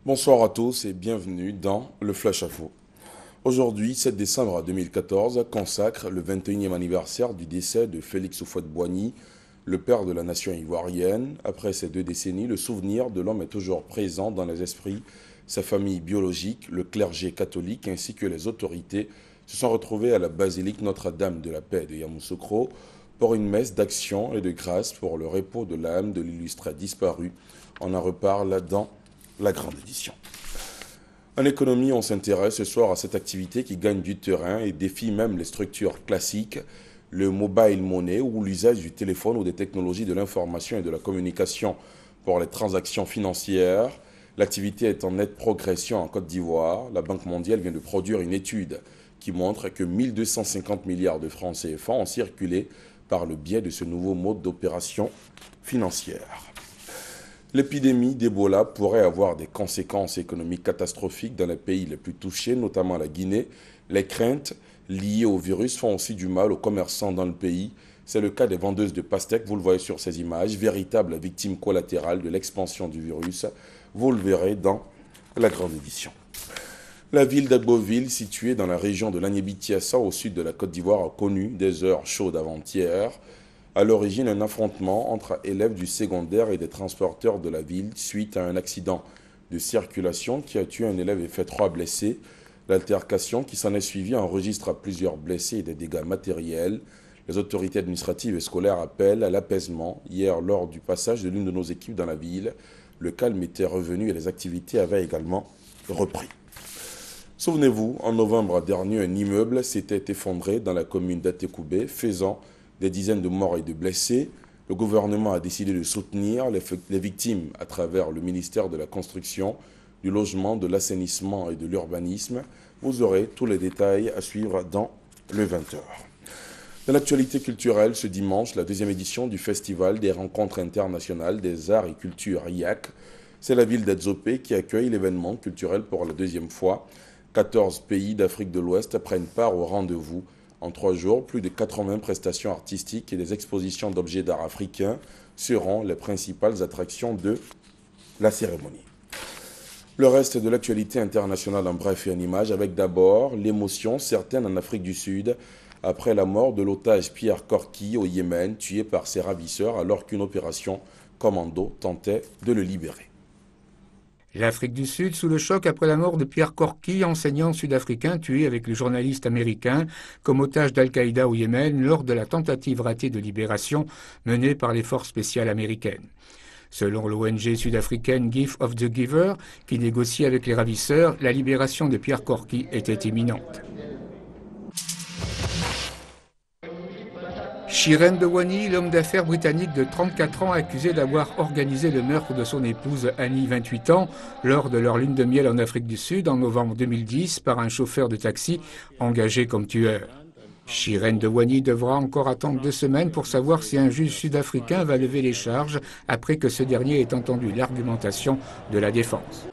Bonsoir à tous et bienvenue dans le Flash Info. Aujourd'hui, 7 décembre 2014, consacre le 21e anniversaire du décès de Félix Houphouët-Boigny, le père de la nation ivoirienne. Après ces 2 décennies, le souvenir de l'homme est toujours présent dans les esprits. Sa famille biologique, le clergé catholique ainsi que les autorités se sont retrouvés à la basilique Notre-Dame de la Paix de Yamoussoukro pour une messe d'action et de grâce pour le repos de l'âme de l'illustre disparu. On en reparle dans la grande édition. En économie, on s'intéresse ce soir à cette activité qui gagne du terrain et défie même les structures classiques, le mobile money ou l'usage du téléphone ou des technologies de l'information et de la communication pour les transactions financières. L'activité est en nette progression en Côte d'Ivoire. La Banque mondiale vient de produire une étude qui montre que 1250 milliards de francs CFA ont circulé par le biais de ce nouveau mode d'opération financière. L'épidémie d'Ebola pourrait avoir des conséquences économiques catastrophiques dans les pays les plus touchés, notamment la Guinée. Les craintes liées au virus font aussi du mal aux commerçants dans le pays. C'est le cas des vendeuses de pastèques, vous le voyez sur ces images, véritables victimes collatérales de l'expansion du virus. Vous le verrez dans la grande édition. La ville d'Agboville, située dans la région de l'Aniébi-Tiassa, au sud de la Côte d'Ivoire, a connu des heures chaudes avant-hier. À l'origine, un affrontement entre élèves du secondaire et des transporteurs de la ville suite à un accident de circulation qui a tué un élève et fait 3 blessés. L'altercation qui s'en est suivie enregistre plusieurs blessés et des dégâts matériels. Les autorités administratives et scolaires appellent à l'apaisement. Hier, lors du passage de l'une de nos équipes dans la ville, le calme était revenu et les activités avaient également repris. Souvenez-vous, en novembre dernier, un immeuble s'était effondré dans la commune d'Atekoubé, faisant des dizaines de morts et de blessés. Le gouvernement a décidé de soutenir les victimes à travers le ministère de la Construction, du Logement, de l'Assainissement et de l'Urbanisme. Vous aurez tous les détails à suivre dans le 20h. Dans l'actualité culturelle, ce dimanche, la 2e édition du Festival des Rencontres internationales des arts et cultures RIAC. C'est la ville d'Adzopé qui accueille l'événement culturel pour la 2e fois. 14 pays d'Afrique de l'Ouest prennent part au rendez-vous. En 3 jours, plus de 80 prestations artistiques et des expositions d'objets d'art africains seront les principales attractions de la cérémonie. Le reste de l'actualité internationale en bref et en images, avec d'abord l'émotion certaine en Afrique du Sud après la mort de l'otage Pierre Korki au Yémen, tué par ses ravisseurs alors qu'une opération commando tentait de le libérer. L'Afrique du Sud sous le choc après la mort de Pierre Korki, enseignant sud-africain tué avec le journaliste américain comme otage d'Al-Qaïda au Yémen lors de la tentative ratée de libération menée par les forces spéciales américaines. Selon l'ONG sud-africaine Gift of the Giver, qui négocie avec les ravisseurs, la libération de Pierre Korki était imminente. Chirine Bewani, l'homme d'affaires britannique de 34 ans accusé d'avoir organisé le meurtre de son épouse Annie, 28 ans, lors de leur lune de miel en Afrique du Sud en novembre 2010 par un chauffeur de taxi engagé comme tueur. Chirine Bewani devra encore attendre 2 semaines pour savoir si un juge sud-africain va lever les charges après que ce dernier ait entendu l'argumentation de la défense.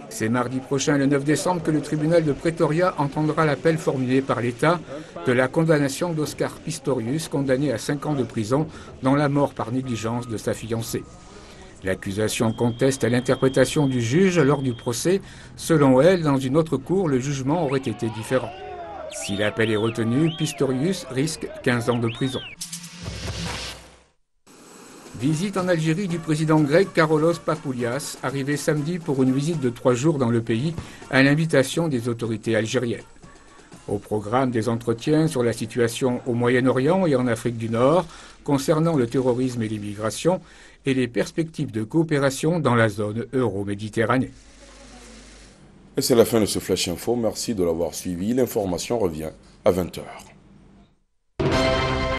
C'est mardi prochain, le 9 décembre, que le tribunal de Pretoria entendra l'appel formulé par l'État de la condamnation d'Oscar Pistorius, condamné à 5 ans de prison dans la mort par négligence de sa fiancée. L'accusation conteste l'interprétation du juge lors du procès. Selon elle, dans une autre cour, le jugement aurait été différent. Si l'appel est retenu, Pistorius risque 15 ans de prison. Visite en Algérie du président grec Karolos Papoulias, arrivé samedi pour une visite de 3 jours dans le pays à l'invitation des autorités algériennes. Au programme des entretiens sur la situation au Moyen-Orient et en Afrique du Nord, concernant le terrorisme et l'immigration, et les perspectives de coopération dans la zone euro-méditerranée. Et c'est la fin de ce Flash Info. Merci de l'avoir suivi. L'information revient à 20h.